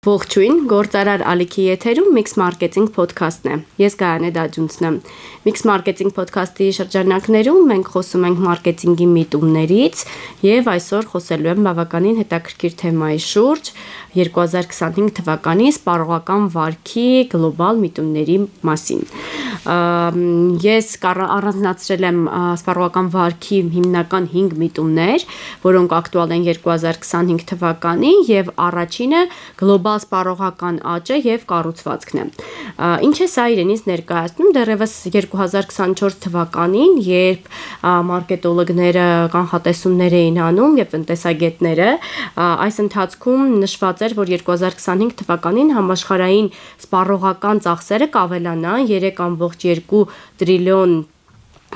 Ողջույն, գործարար Ալիքի եթերում Mix Marketing podcast-ն է։ Ես Գայանե Դաջունցն եմ։ Mix Marketing podcast-ի շրջանակներում մենք խոսում ենք մարքեթինգի միտումներից եւ այսօր խոսելու եմ բավականին հետաքրքիր թեմայի շուրջ 2025 թվականի սպառողական վարքի գլոբալ միտումների մասին։ Ես առանձնացրել եմ սպառողական վարքի հիմնական 5 միտումներ, որոնք ակտուալ են 2025 թվականին եւ առաջինը գլոբալ սպառողական աճը եւ կառուցվածքն է։ Ինչ է սա իրենից ներկայացնում դեռևս 2024 թվականին, երբ մարքետոլոգները կանխատեսումներ էին անում եւ տնտեսագետները, այս ընթացքում նշված էր, որ 2025 թվականին համաշխարհային սպառողական ծախսերը կավելանան 3.2 տրիլիոն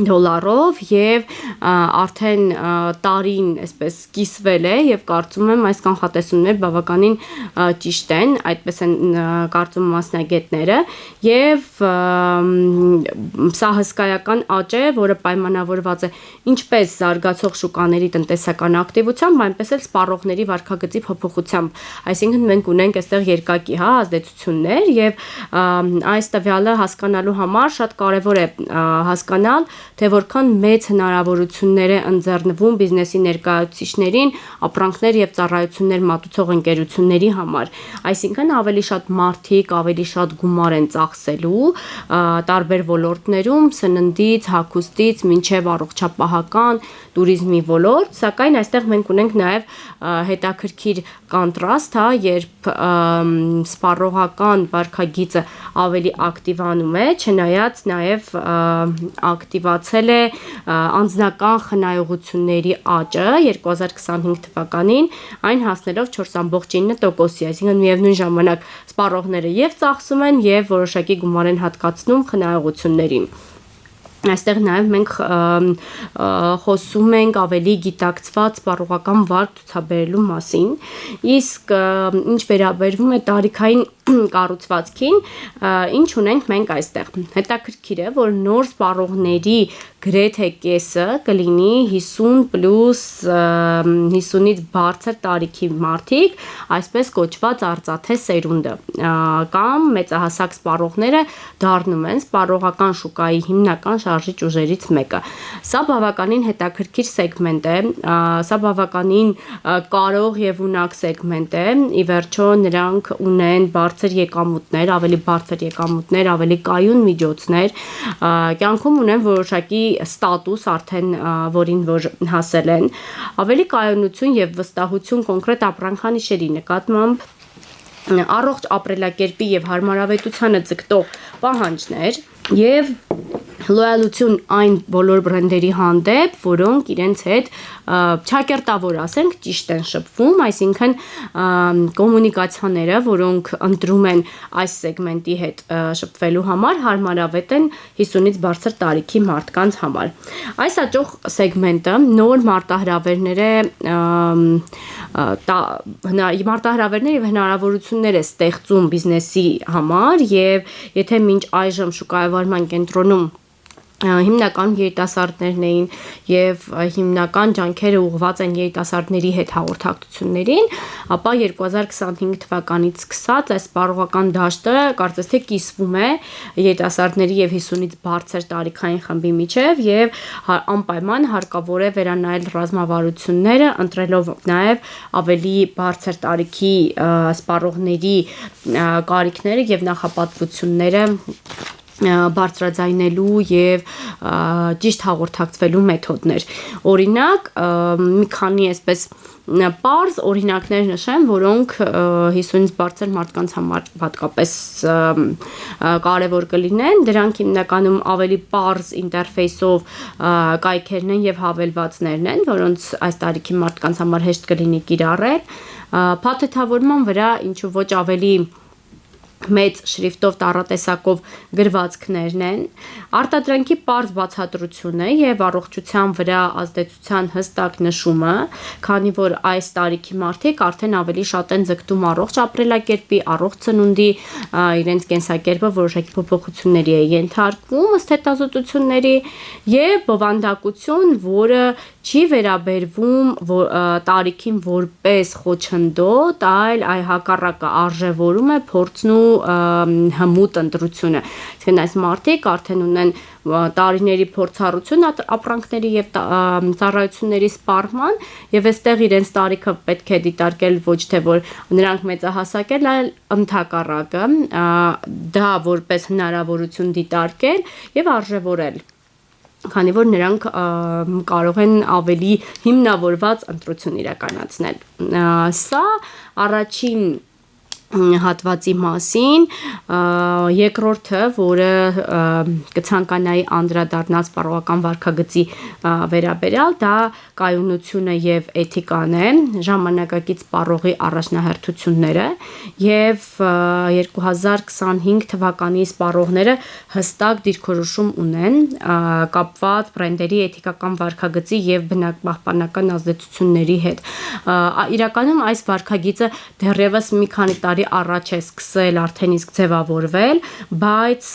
դոլարով եւ արդեն տարին այսպես կիսվել է եւ կարծում եմ այս կանխատեսումները բավականին ճիշտ են, այդպես են կարծում մասնագետները եւ սա հսկայական աճ է, որը պայմանավորված է ինչպես զարգացող շուկաների տնտեսական ակտիվությամբ, այնպես էլ սպառողների վարքագծի փոփոխությամբ, այսինքն մենք ունենք այստեղ երկակի ազդեցություններ եւ այս տվյալը հասկանալու համար շատ կարեւոր է հասկանալ թե որքան մեծ հնարավորություններ է ընձեռնվում բիզնեսի ներկայացուցիչներին ապրանքներ եւ ծառայություններ մատուցող ընկերությունների համար, այսինքն ավելի շատ մարդիկ, ավելի շատ գումար են ծախսելու տարբեր ոլորտներում, սննդից, հագուստից, մինչեւ առողջապահական, туриզմի ոլորտ, սակայն այստեղ մենք ունենք նաեւ հետաքրքիր կոնտրաստ, երբ սպառողական վարքագիծը ավելի ակտիվանում է, չնայած նաեւ ակտիվացել է անձնական խնայողությունների աճը 2025 թվականին, այն հասնելով 4.9%-ի, այսինքն միևնույն ժամանակ սպառողները եւ ծախսում են եւ որոշակի գումար են հատկացնում խնայողություններին։ Այստեղ նաև մենք խոսում ենք ավելի գիտակցված սպառողական վարք ցուցաբերելու մասին, իսկ ինչ վերաբերվում է տարիքային կառուցվածքին, ինչ ունենք մենք այստեղ։ Հետաքրքիր է, որ նոր սպառողների գրեթե կեսը կլինի 50+50-ից բարձր տարիքի մարդիկ, այսպես կոչված արծաթե սերունդը, կամ մեծահասակ սպառողները դառնում են սպառողական շուկայի հիմնական շարժիչ ուժերից մեկը։ Սա բավականին հետաքրքիր սեգմենտ է, սա բավականին կարող եւ ունակ սեգմենտ է, ի վերջո նրանք ունեն բարձր եկամուտներ, ավելի բարձր եկամուտներ, ավելի կայուն միջոցներ, կյանքում ունեն որոշակի ստատուս արդեն, որին որ հասել են, ավելի կայունություն եւ վստահություն կոնկրետ ապրանքանիշերի նկատմամբ, առողջ ապրելակերպի եւ հարմարավետությանը ձգտող պահանջներ եւ լոյալություն այն բոլոր բրենդերի հանդեպ, որոնք իրենց հետ ճակերտավոր ասենք ճիշտ են շփվում, այսինքն կոմունիկացիաները, որոնք ընտրում են այս սեգմենտի հետ շփվելու համար, հարմարավետ են 50-ից բարձր տարիքի մարդկանց համար։ Այս աճող սեգմենտը նոր մարտահրավերներ եւ հնարավորություններ է ստեղծում բիզնեսի համար եւ եթե մինչ այժմ շուկայավարման կենտրոնում հիմնական երիտասարդներն էին եւ հիմնական ջանքերը ուղղված են երիտասարդների հետ հաղորդակցություններին, ապա 2025 թվականից սկսած այս սպառողական դաշտը կարծես թե կիսվում է երիտասարդների եւ 50-ից բարձր տարիքային խմբի միջև եւ անպայման հարկավոր է վերանայել ռազմավարությունները, ընտրելով նաեւ ավելի բարձր տարիքի սպառողների կարիքները եւ նախապատվությունները բարձրաձայնելու եւ ճիշտ հաղորդակցվելու մեթոդներ։ Օրինակ, մի քանի այսպես պարզ օրինակներ նշեմ, որոնք 50-ից բարձր մարդկանց համար հատկապես կարևոր կլինեն, դրանք հիմնականում ավելի պարզ ինտերֆեյսով կայքերն են եւ հավելվածներն են, որոնց այս տարիքի մարդկանց համար հեշտ կլինի կիրառել, փաթեթավորման վրա ինչու ոչ ավելի մեծ շրիֆտով տառատեսակով գրվածքներն են, արտադրանքի պարզ բացատրությունը եւ առողջության վրա ազդեցության հստակ նշումը, քանի որ այս տարիքի մարդիկ արդեն ավելի շատ են ձգտում առողջ ապրելակերպի, առողջ ծնունդի, իրենց կենսակերպը որոշակի փոփոխությունների է ենթարկվում ըստ հետազոտությունների եւ բովանդակություն, որը չի վերաբերվում տարիքին որպես խոչընդոտ, այլ հակառակը արժևորում է փորձն ու հմուտ ընտրությունը։ Այսինքն այս մարդիկ արդեն ունեն տարիների փորձառություն ապրանքների եւ ծառայությունների սպառման եւ այստեղ իրենց տարիքը պետք է դիտարկել ոչ թե որ նրանք մեծահասակ են, այլ ընդհակառակը դա որպես հնարավորություն դիտարկել եւ արժևորել, քանի որ նրանք կարող են ավելի հիմնավորված ընտրություն իրականացնել։ Սա առաջին հատվածի մասին, երկրորդը, որը կցանկանայի անդրադառնալ սպառողական վարքագծի վերաբերյալ, դա կայունությունը եւ էթիկան է, ժամանակակից սպառողի առաջնահերթությունները եւ 2025 թվականի սպառողները հստակ դիրքորոշում ունեն կապված բրենդերի էթիկական վարքագծի եւ բնապահպանական ազդեցությունների հետ։ Իրականում այս վարքագիծը դեռևս մի քանի տարի առաջ է սկսել արդեն իսկ ձևավորվել, բայց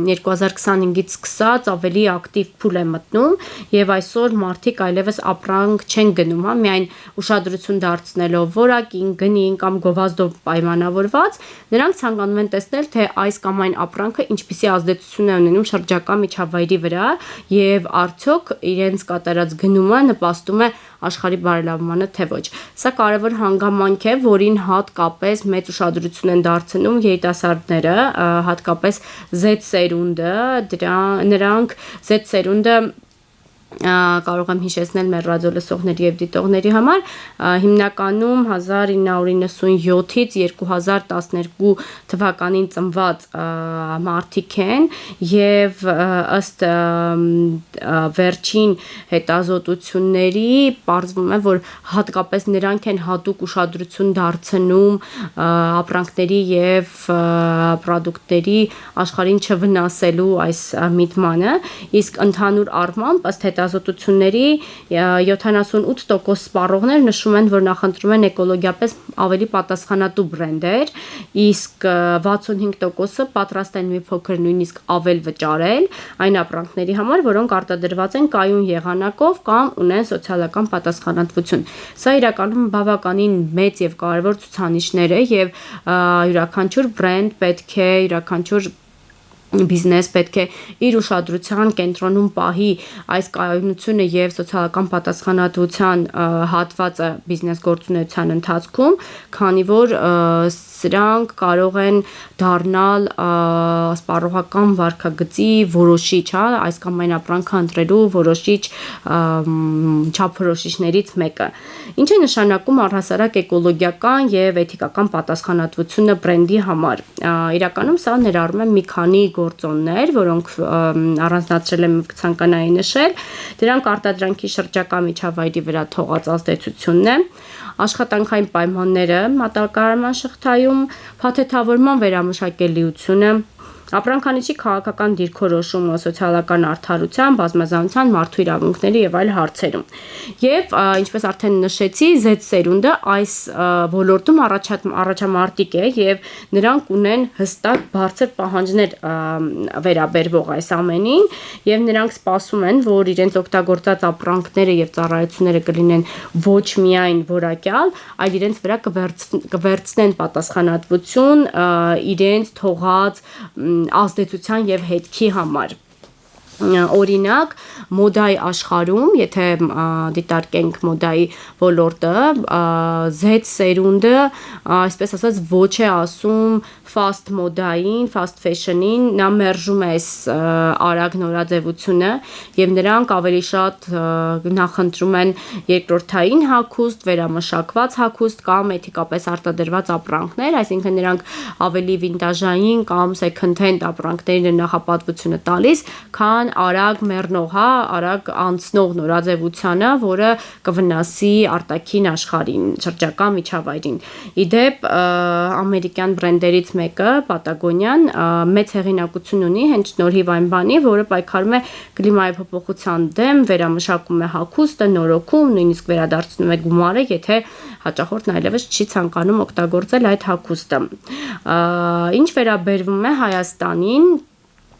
2025-ից սկսած ավելի ակտիվ փուլ է մտնում եւ այսօր մարդիկ այլևս ապրանք չեն գնում, միայն ուշադրություն դարձնելով որակին, գնին կամ գովազդով պայմանավորված, նրանք ցանկանում են տեսնել, թե այս կամ այն ապրանքը ինչպիսի ազդեցություն է ունենում շրջակա միջավայրի վրա եւ արդյոք իրենց կատարած գնումը նպաստում է աշխարհի բարելավմանը թե ոչ։ Սա կարևոր հանգամանք է, որին հատկապես մեծ ուշադրություն են դարձնում երիտասարդները, հատկապես Z սերունդը, նրանք Z սերունդը կարող եմ հիշեցնել մեր ռադիոլսողների եւ դիտողների համար, հիմնականում 1997-ից 2012 թվականին ծնված մարդիկ են եւ ըստ վերջին հետազոտությունների պարզվում է, որ հատկապես նրանք են հատուկ ուշադրություն դարձնում ապրանքների եւ պրոդուկտների աշխարհին չվնասելու այս միտմանը, իսկ ընդհանուր առմամբ ըստ հետազոտությունների 78% սպառողներ նշում են, որ նախընտրում են էկոլոգիապես ավելի պատասխանատու բրենդեր, իսկ 65%-ը պատրաստ են մի փոքր նույնիսկ ավել վճարել այն ապրանքների համար, որոնք արտադրված են կայուն եղանակով կամ ունեն սոցիալական պատասխանատվություն։ Սա իրականում բավականին մեծ եւ կարևոր ցուցանիշներ է եւ յուրաքանչյուր բրենդ պետք է յուրաքանչյուր բիզնես պետք է իր ուշադրության կենտրոնում պահի այս կայունությունը եւ սոցիալական պատասխանատվության հատվածը բիզնես գործունեության ընթացքում, քանի որ սրանք կարող են դառնալ սպառողական վարքագծի որոշիչ, այս կամ այն ապրանքը ընտրելու որոշիչ չափորոշիչներից մեկը։ Ինչ է նշանակում առհասարակ էկոլոգիական եւ էթիկական պատասխանատվությունը բրենդի համար։ Իրականում սա ներառում է մի քանի գործոններ, որոնք առանձնացրել եմ ցանկանայի նշել, դրանք արտադրանքի շրջակա միջավայրի վրա թողած ազդեցությունն է, աշխատանքային պայմանները մատակարարման շղթայում, փաթեթավորման վերամշակելիությունը, ապրանքանիշի քաղաքական դիրքորոշումը սոցիալական արդարության, բազմազանության, մարդու իրավունքների եւ այլ հարցերում։ Եվ ինչպես արդեն նշեցի, Z սերունդը այս ոլորտում առաջամարտիկ է եւ նրանք ունեն հստակ բարձր պահանջներ վերաբերվող այս ամենին եւ նրանք սպասում են, որ իրենց օգտագործած ապրանքները եւ ծառայությունները կլինեն ոչ միայն որակյալ, այլ իրենց վրա կվերցնեն պատասխանատվություն իրենց թողած ազդեցության եւ հետքի համար։ Օրինակ, մոդայի աշխարհում, եթե դիտարկենք մոդայի ոլորտը, Z սերունդը, այսպես ասած, ոչ է ասում fast մոդային, fast fashion-ին, նա մերժում է այս արագ նորաձևությունը եւ նրանք ավելի շատ նախընտրում են երկրորդային հագուստ, վերամշակված հագուստ կամ էթիկապես արտադրված ապրանքներ, այսինքն նրանք ավելի վինտաժային կամ second hand ապրանքներին են նախապատվությունը տալիս, քան արագ մեռնող, արագ անցնող նորաձևությանը, որը կվնասի արտաքին աշխարհին, շրջակա միջավայրին։ Իդեպ ամերիկյան բրենդերից մեկը, Պատագոնիան, մեծ հեղինակություն ունի հենց շնորհիվ այն բանի, որը պայքարում է կլիմայի փոփոխության դեմ, վերամշակում է հագուստը, նորոգում, նույնիսկ վերադարձնում է գումարը, եթե հաճախորդն այլևս չի ցանկանում օգտագործել այդ հագուստը։ Ինչ վերաբերվում է Հայաստանին,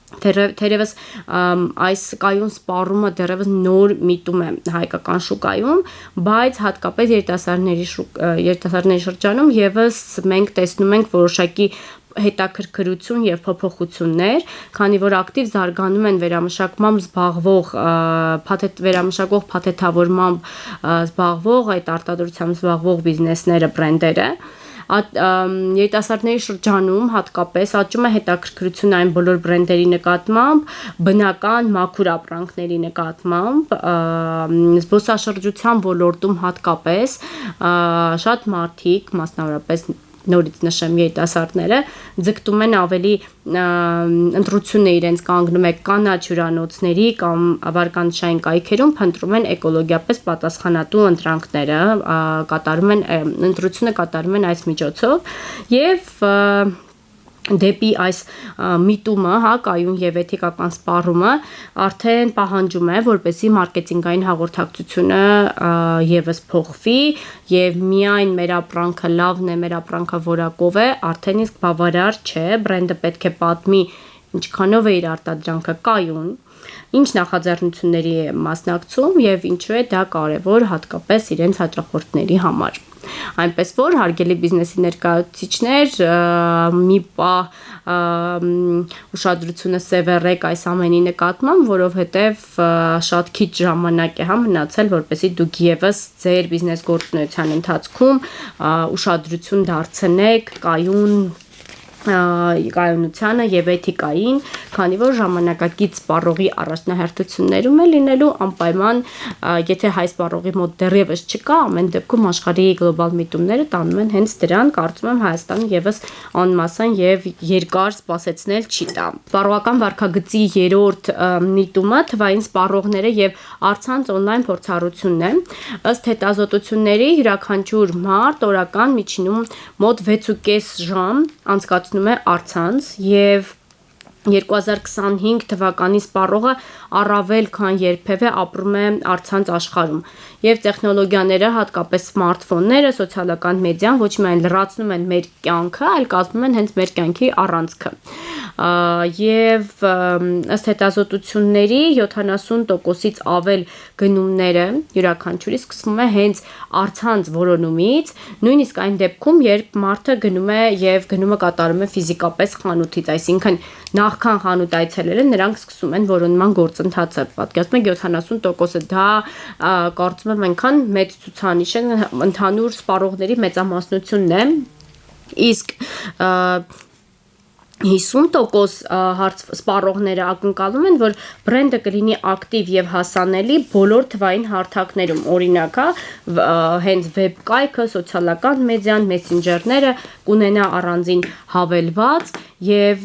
Թերևս այս կայուն սպառումը դեռևս նոր միտում է հայկական շուկայում, բայց հատկապես երիտասարդների շրջանում եւս մենք տեսնում ենք որոշակի հետաքրքրություն եւ փոփոխություններ, քանի որ ակտիվ զարգանում են վերամշակմամբ զբաղվող վերամշակող փաթեթավորմամբ զբաղվող այդ արտադրությամբ զբաղվող բիզնեսները, բրենդերը երիտասարդների շրջանում հատկապես աճում է հետաքրքրություն այն բոլոր բրենդերի նկատմամբ, բնական մաքուր ապրանքների նկատմամբ, զբոսաշրջության ոլորտում հատկապես շատ մարդիկ, մասնավորապես նորից նշեմ երիտասարդները ձգտում են ավելի ընտրությունը իրենց կանգնում է կանաչ հյուրանոցների կամ վարկանիշային կայքերում, փնտրում են էկոլոգիապես պատասխանատու ընտրանքները, ընտրությունը կատարում են այս միջոցով եւ դեպի այս միտումը, կայուն եւ էթիկական սպառումը արդեն պահանջում է, որպեսզի մարքեթինգային հաղորդակցությունը եւս փոխվի եւ միայն մեր ապրանքը լավն է, մեր ապրանքը որակով է, արդեն իսկ բավարար չէ, բրենդը պետք է պատմի ինչքանով է իր արտադրանքը կայուն, ինչ նախաձեռնությունների է մասնակցում եւ ինչու է դա կարեւոր հատկապես իրենց հաճախորդների համար։ Այնպես որ հարգելի բիզնեսի ներկայացուցիչներ, մի պահ ուշադրությունը սևեռեք այս ամենի նկատմամբ, որովհետև շատ քիչ ժամանակ է մնացել, որպեսզի դուք եւս ձեր բիզնես գործունեության ընթացքում ուշադրություն դարձնեք կայունությանը եւ էթիկային, քանի որ ժամանակակից սպառողի առաջնահերթություններում է լինելու անպայման, եթե հայ սպառողի մոտ դեռևս չկա, ամեն դեպքում աշխարհի գլոբալ միտումները տանում են հենց դրան, կարծում եմ Հայաստանը եւս անմասան եւ երկար սպասեցնել չի տա։ Սպառողական վարքագծի 3-րդ միտումը թվային սպառողները եւ առցանց on-line փորձառությունն է։ Ըստ հետազոտությունների յուրաքանչյուր մարդ օրական միջինում մոտ 6.5 ժամ անցկացնում է առցանց եւ 2025 թվականի սպառողը առավել քան երբևէ ապրում է առցանց աշխարհում եւ տեխնոլոգիաները, հատկապես սմարթֆոնները, սոցիալական մեդիան ոչ միայն լրացնում են մեր կյանքը, այլ կազմում են հենց մեր կյանքի առանցքը։ Եվ ըստ հետազոտությունների 70%-ից ավել գնումները յուրաքանչյուրի սկսվում է հենց առցանց որոնումից, նույնիսկ այն դեպքում, երբ մարդը գնում է եւ գնումը կատարում է ֆիզիկապես խանութից, այսինքն նախքան խանութ այցելելը նրանք սկսում են որոնման գործընթացը։ Պատկերացնում եք 70%-ը դա կարծում եմ այնքան մեծ ցուցանիշ է, ընդհանուր սպառողների մեծամասնությունն է, իսկ 50% սպառողները ակնկալում են, որ բրենդը կլինի ակտիվ եւ հասանելի բոլոր թվային հարթակներում, օրինակ, հենց վեբ կայքը, սոցիալական մեդիան, մեսենջերները կունենա առանձին հավելված եւ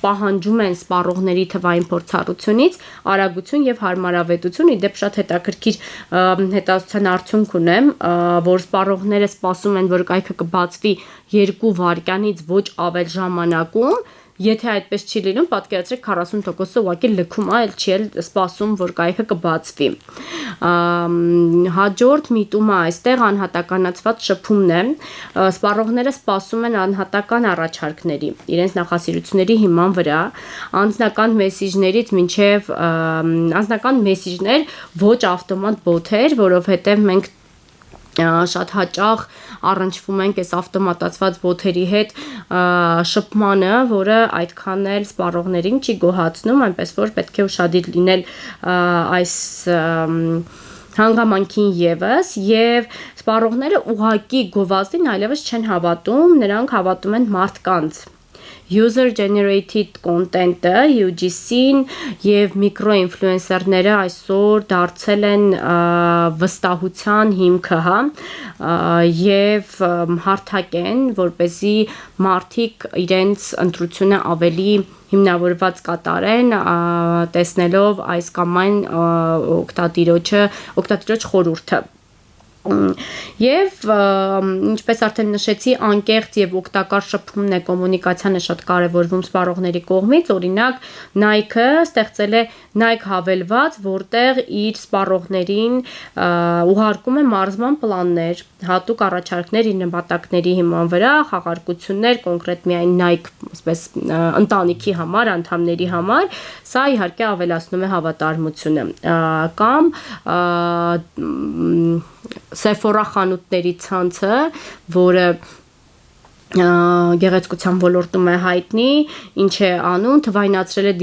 պահանջում են սպառողների թվային փորձառությունից արագություն եւ հարմարավետություն։ Իդեպ շատ հետաքրքիր հետազոտության արդյունք ունեմ, որ սպառողները սպասում են, որ կայքը կբացվի 2 վայրկյանից ոչ ավել ժամանակում, եթե այդպես չի լինում, պատկերացրեք 40%-ը ուղղակի լքում է, այլ չի սպասում, որ կայքը կբացվի։ Հաջորդ միտումը այստեղ անհատականացված շփումն է։ Սպառողները սպասում են անհատական առաջարկների, իրենց նախասիրությունների հիման վրա, անձնական մեսիջներից մինչև անձնական մեսիջներ, ոչ ավտոմատ բոթեր, որովհետև մենք շատ հաճախ առնչվում ենք այս ավտոմատացված բոթերի հետ շփմանը, որը այդքան էլ սպառողներին չի գոհացնում, այնպես որ պետք է ուշադիր լինել այս հանգամանքին եւս եւ սպառողները ուղակի գովազդին այլևս չեն հավատում, նրանք հավատում են մարդկանց։ User generated content-ը, UGC-ն եւ միկրոինֆլուենսերները այսօր դարձել են վստահության հիմքը, եւ հարթակ են, որպեսզի մարդիկ իրենց ընտրությունը ավելի հիմնավորված կատարեն, տեսնելով այս կամ այն օգտատիրոջ խորհուրդը։ Եվ ինչպես արդեն նշեցի, անկեղծ եւ օգտակար շփումն է, կոմունիկացիան է շատ կարևորվում սպառողների կողմից, օրինակ Nike-ը ստեղծել է Nike հավելված, որտեղ իր սպառողներին ուղարկում է մարզման պլաններ, հատուկ առաջարկներ իր նպատակների հիման վրա, խաղարկություններ կոնկրետ միայն Nike, ասես ընտանիքի համար, անդամների համար, սա իհարկե ավելացնում է հավատարմությունը, կամ Sephora խանութների ցանցը, որը գեղեցկության ոլորտում է հայտնի, ինչ է անում, թվայնացրել է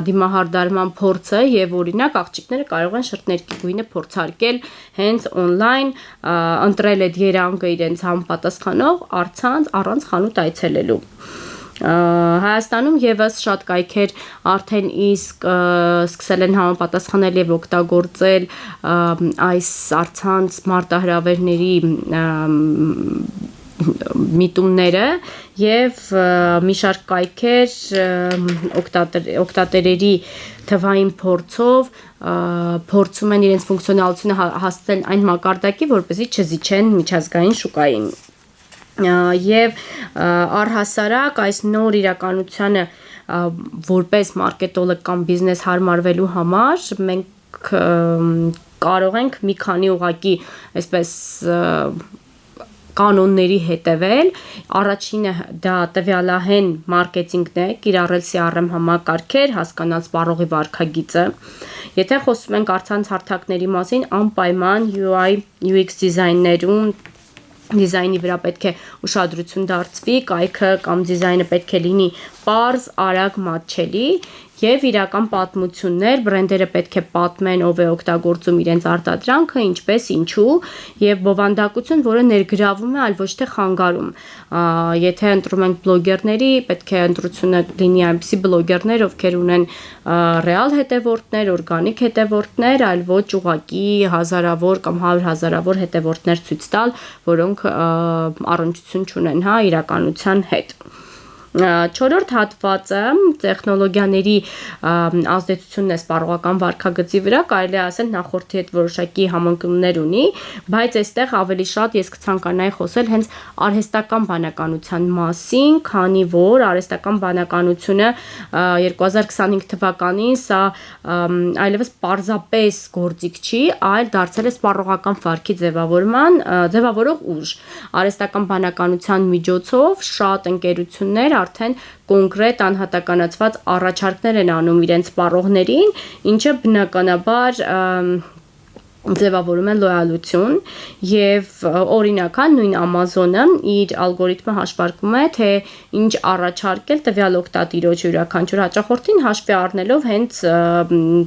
դիմահարդարման փորձը եւ օրինակ աղջիկները կարող են շրթներքի գույնը փորձարկել հենց on-line, ընտրել այդ երանգը իրենց համապատասխանող առանց խանութ այցելելու։ Հայաստանում եւս շատ կայքեր արդեն իսկ սկսել են համապատասխանել եւ օգտագործել այս առցանց մարտահրավերների միտումները եւ մի շարք կայքեր օգտատերերի թվային փորձով փորձում են իրենց ֆունկցիոնալությունը հասցնել այն մակարդակի, որպեսզի չզիջեն միջազգային շուկային։ Եվ առհասարակ այս նոր իրականությանը որպես մարքետոլոգ կամ բիզնես հարմարվելու համար մենք կարող ենք մի քանի ուղղակի այսպես կանոնների հետևել, առաջինը դա տվյալահեն մարքեթինգն է, կիրառել CRM համակարգեր, հասկանալ սպառողի վարքագիծը։ Եթե խոսում ենք առցանց հարթակների մասին, անպայման UI UX դիզայնի վրա պետք է ուշադրություն դարձվի, կայքը կամ դիզայնը պետք է լինի պարզ, արագ, մատչելի եւ իրական պատմություններ, բրենդերը պետք է պատմեն ով է օգտագործում իրենց արտադրանքը, ինչպես, ինչու եւ բովանդակություն, որը ներգրավում է, այլ ոչ թե խանգարում։ Եթե ընտրում ենք բլոգերների, պետք է ընտրությունը լինի այնպիսի բլոգերներ, ովքեր ունեն ռեալ հետևորդներ, օրգանիկ հետևորդներ, այլ ոչ ուղղակի հազարավոր կամ 100,000-ավոր հետևորդներ ցույց տալ, որոնք առնչություն չունեն, իրականության հետ։ Չորրորդ հատվածը տեխնոլոգիաների ազդեցությունն է սպառողական վարքագծի վրա, կարելի է ասել նախորդի հետ որոշակի համընկնումներ ունի, բայց այստեղ ավելի շատ ես կցանկանայի խոսել հենց արհեստական բանականության մասին, քանի որ արհեստական բանականությունը 2025 թվականին սա այլևս պարզապես գործիք չի, այլ դարձել է սպառողական վարքի ձևավորող ուժ։ Արհեստական բանականության միջոցով շատ ընկերություններ արդեն կոնկրետ անհատականացված առաջարկներ են անում իրենց սպառողներին, ինչը բնականաբար ձևավորում է լոյալություն եւ օրինական նույն Amazon-ը իր ալգորիթմը հաշվարկում է թե ինչ առաջարկել տվյալ օգտատիրոջ յուրաքանչյուր հաճախորդին հաշվի առնելով հենց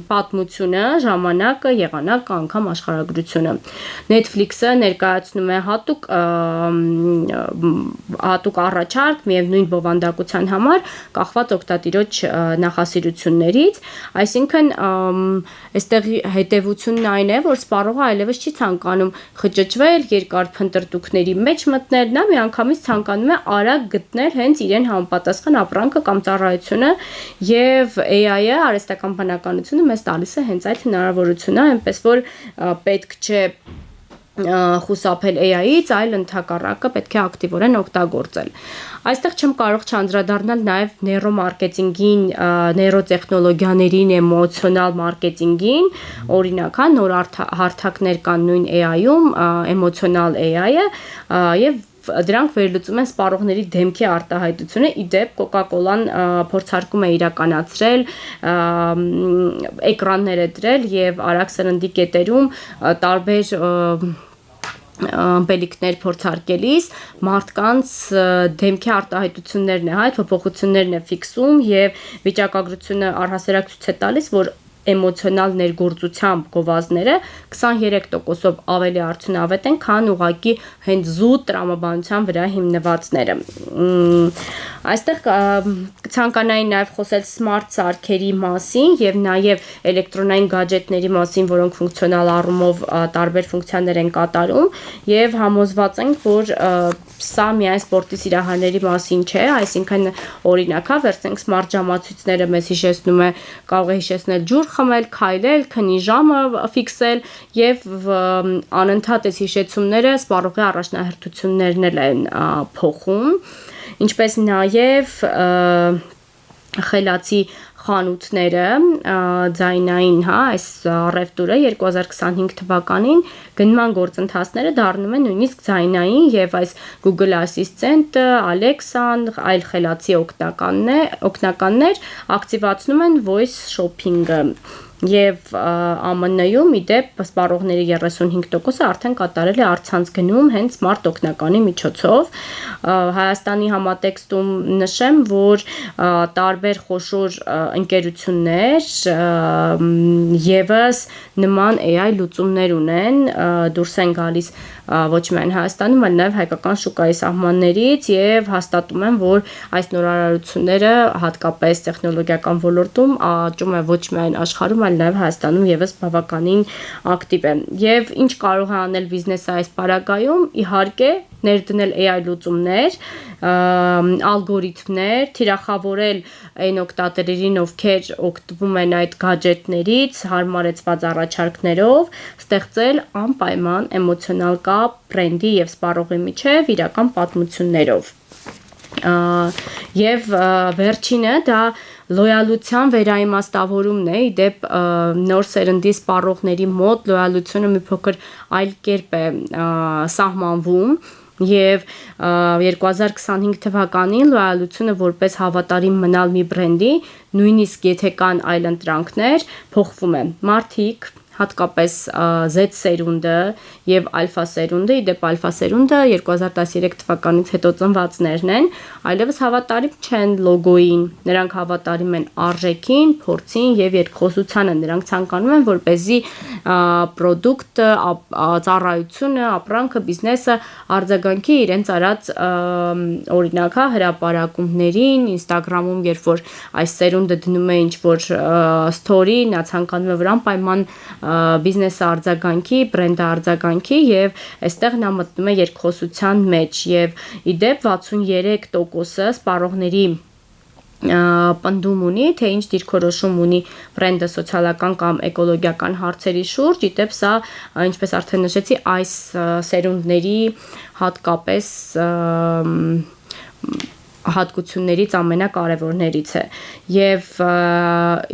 պատմությունը, ժամանակը, եղանակը, անգամ աշխարհագրությունը։ Netflix-ը ներկայացնում է հատուկ առաջարկ միևնույն բովանդակության համար կախված օգտատիրոջ նախասիրություններից, այսինքն այստեղ հետևությունն այն է, որ սպառողը այլևս չի ցանկանում խճճվել, երկար փնտրտուքների մեջ մտնել, նա միանգամից ցանկանում է արագ գտնել հենց իրեն համապատասխան ապրանքը կամ ծառայությունը եւ AI-ը, արհեստական բանականությունը մեզ տալիս է հենց այդ հնարավորությունը, այնպես որ պետք չէ խուսափել AI-ից, այլ ընդհակառակը պետք է ակտիվորեն օգտագործել։ Այստեղ չեմ կարող չանդրադառնալ նաև նեյրոմարկետինգին, նեյրոտեխնոլոգիաներին, էմոցիոնալ մարքեթինգին, օրինակ, նոր հարթակներ կան նույն AI-ում, էմոցիոնալ AI-ը եւ դրանք վերլուծում են սպառողների դեմքի արտահայտությունը, իդեպ Coca-Cola-ն փորձարկում է իրականացրել, էկրաններ է դրել եւ արագ սննդի կետերում տարբեր ըմպելիքներ փորձարկելիս մարդկանց դեմքի արտահայտություններն է, այդ փոփոխություններն է ֆիքսում եւ վիճակագրությունը առհասարակ ցույց է տալիս, որ էմոցիոնալ ներգործությամբ գովազդները 23%-ով ավելի արդյունավետ են, քան ուղղակի հենց զուտ տրամաբանության վրա հիմնվածները։ Այստեղ ցանկանայի նաև խոսել smart սարքերի մասին եւ նաև էլեկտրոնային գadgetների մասին, որոնք ֆունկցիոնալ առումով տարբեր ֆունկցիաներ են կատարում եւ համոզված ենք, որ սա միայն սպորտի սիրահարների մասին չէ, այսինքն օրինակ, վերցնենք սմարթ ժամացույցները մեզ հիշեցնում է, կարող է հիշեցնել ջուր խմել, քայլել, քնի ժամը ֆիքսել եւ անընդհատ այս հիշեցումները սպառողի առաջնահերթություններն են փոխում, ինչպես նաեւ խելացի խանութները ձայնային, այս առևտուրը 2025 թվականին գնման գործընթացները դառնում են նույնիսկ ձայնային եւ այս Google Assistant-ը, Alexa-ն, այլ խելացի օգնականներ ակտիվացնում են voice shopping-ը եւ ԱՄՆ-ում իդեպ սպառողների 35%-ը արդեն կատարել է առցանց գնում հենց սմարթ օգնականի միջոցով։ Հայաստանի համատեքստում նշեմ, որ տարբեր խոշոր ընկերություններ եւս նման AI լուծումներ ունեն, դուրս են գալիս ոչ միայն Հայաստանում, այլ նաև հայկական շուկայի սահմաններից եւ հաստատում են, որ այս նորարարությունները հատկապես տեխնոլոգիական ոլորտում աճում է ոչ միայն աշխարհում, այլ նաև Հայաստանում եւս բավականին ակտիվ է։ Եվ ինչ կարող է անել բիզնեսը այս պարագայում, իհարկե ներդնել AI լուծումներ, ալգորիթմներ, թիրախավորել այն օգտատերերին, ովքեր օգտվում են այդ գadgetներից, հարմարեցված առաջարկներով, ստեղծել անպայման էմոցիոնալ կապ բրենդի եւ սպառողի միջեւ իրական պատմություններով։ Եվ վերջինը դա լոյալության վերաիմաստավորումն է, իդեպ նոր սերնդի սպառողների մոտ լոյալությունը մի փոքր այլ կերպ է սահմանվում եւ 2025 թվականին լոյալությունը որպես հավատարիմ մնալ մի բրենդի, նույնիսկ եթե կան այլ ընտրանքներ, փոխվում է։ Մարդիկ հատկապես Z սերունդը եւ ալֆա սերունդը, իդեպ ալֆա սերունդը 2013 թվականից հետո ծնվածներն են, այլևս հավատարիմ չեն լոգոյին, նրանք հավատարիմ են արժեքին, փորձին եւ երկխոսությանը, նրանք ցանկանում են, որպեսզի պրոդուկտը, ծառայությունը, ապրանքը, բիզնեսը արձագանքի իրենց արած օրինակ հրապարակումներին, Instagram-ում, երբ որ այս սերունդը դնում է ինչ-որ story, նա ցանկանում է վրան անպայման բիզնեսը արձագանքի, բրենդը արձագանքի եւ այստեղ նա մտնում է երկխոսության մեջ եւ իդեպ 63%-ը սպառողների պնդում ունի, թե ինչ դիրքորոշում ունի բրենդը սոցիալական կամ էկոլոգիական հարցերի շուրջ, իդեպ սա, ինչպես արդեն նշեցի, այս սերունդների հատկապես հատկություններից ամենակարևորներից է եւ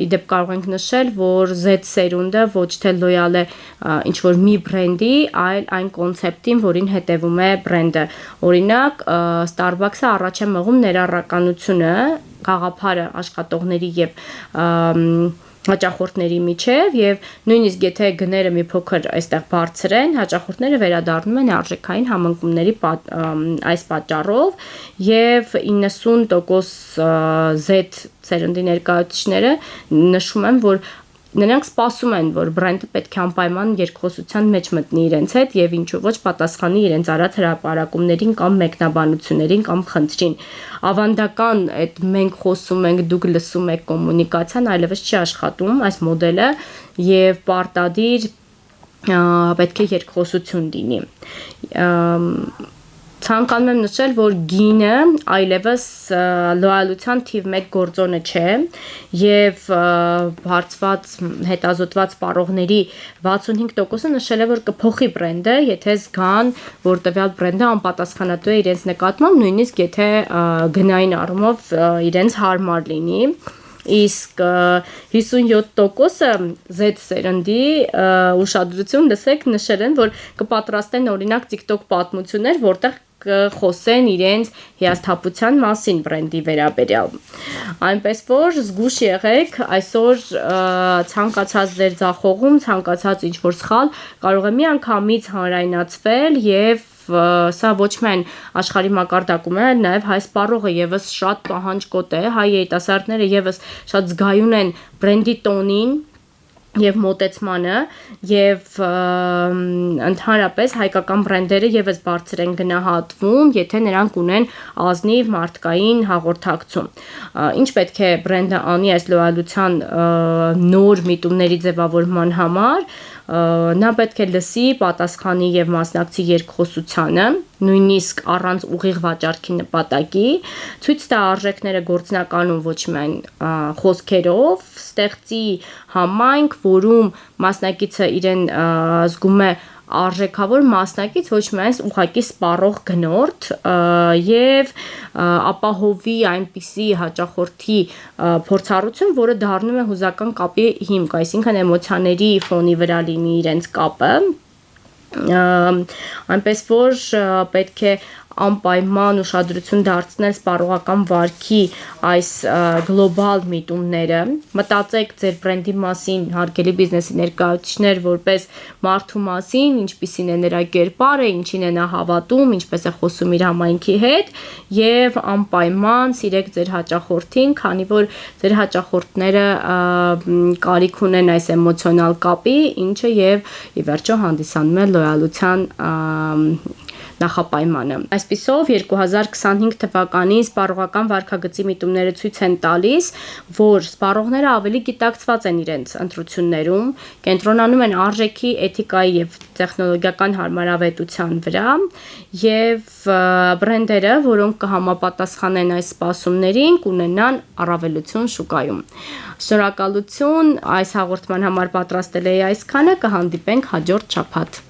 իդեպ կարող ենք նշել, որ Z սերունդը ոչ թե լոյալ է ինչ որ մի բրենդի, այլ այն կոնցեպտին, որին հետևում է բրենդը։ Օրինակ, Starbucks-ը առաջ է մղում ներառականությունը, գաղափարը աշխատողների եւ հաճախորդների միջև եւ նույնիսկ եթե գները մի փոքր այստեղ բարձր են, հաճախորդները վերադառնում են արժեքային համընկումների այս պատճառով եւ 90% Z սերնդի ներկայացուցիչները նշում են, որ նրանք սպասում են, որ բրենդը պետք է անպայման երկխոսության մեջ մտնի իրենց հետ եւ ինչու ոչ պատասխանի իրենց արած հրապարակումներին կամ մեկնաբանություններին կամ խնդրին։ Ավանդական այդ մենք խոսում ենք, դուք լսում եք կոմունիկացիան այլևս չի աշխատում այս մոդելը եւ պարտադիր պետք է երկխոսություն լինի։ Ցանկանում եմ նշել, որ գինը այլևս լոյալության թիվ 1 գործոնը չէ եւ հարցված հետազոտված սպառողների 65%-ը նշել է, որ կփոխի բրենդը, եթե զգան, որ տվյալ բրենդը անպատասխանատու է իրենց նկատմամբ, նույնիսկ եթե գնային առումով իրենց հարմար լինի։ Իսկ 57%-ը Z սերնդի ուշադրություն լսեք նշել են, որ կպատրաստեն օրինակ TikTok պատմություններ, որտեղ խոսեն իրենց հիասթափության մասին բրենդի վերաբերյալ։ Այնպես որ զգուշ եղեք, այսօր ցանկացած ձեր ձախողում, ցանկացած ինչ-որ սխալ կարող է միանգամից հանրայնացվել եւ սա ոչ միայն աշխարհի մակարդակում է, նաև հայ սպառողը եւս շատ պահանջկոտ է, հայ երիտասարդները եւս շատ զգայուն են բրենդի տոնին եւ մոտեցմանը եւ ընդհանրապես հայկական բրենդերը եւս բարձր են գնահատվում, եթե նրանք ունեն ազնիվ մարդկային հաղորդակցում։ Ինչ պետք է բրենդը անի այս լոյալության նոր միտումների ձևավորման համար, նա պետք է լսի, պատասխանի եւ մասնակցի երկխոսությանը, նույնիսկ առանց ուղիղ վաճառքի նպատակի, ցույց տա արժեքները գործնականում ոչ միայն խոսքերով, ստեղծի համայնք, որում մասնակիցը իրեն զգում է արժեքավոր մասնակից, ոչ միայն ուղղակի սպառող գնորդ եւ ապահովի այնպիսի հաճախորդի փորձառություն, որը դառնում է հուզական կապի հիմք, այսինքն էմոցիաների ֆոնի վրա լինի իրենց կապը, այնպես որ պետք է անպայման ուշադրություն դարձնել սպառողական վարքի այս գլոբալ միտումները, մտածեք ձեր բրենդի մասին, հարգելի բիզնեսի ներկայացուցիչներ, որպես մարդու մասին, ինչպիսին է նրա կերպարը, ինչին է նա հավատում, ինչպես է խոսում իր համայնքի հետ եւ անպայման սիրեք ձեր հաճախորդին, քանի որ ձեր հաճախորդները կարիք ունեն այս էմոցիոնալ կապի, ինչը եւ ի վերջո հանդիսանում է լոյալության նախապայմանը։ Այսպիսով 2025 թվականին սպառողական վարքագծի միտումները ցույց են տալիս, որ սպառողները ավելի գիտակցված են իրենց ընտրություններում, կենտրոնանում են արժեքի, էթիկայի եւ տեխնոլոգիական հարմարավետության վրա եւ բրենդերը, որոնք կհամապատասխանեն այս սպասումներին, կունենան առավելություն շուկայում։ Շնորհակալություն այս հաղորդման համար պատրաստել էի այսքանը, կհանդիպենք հաջորդ շաբաթ։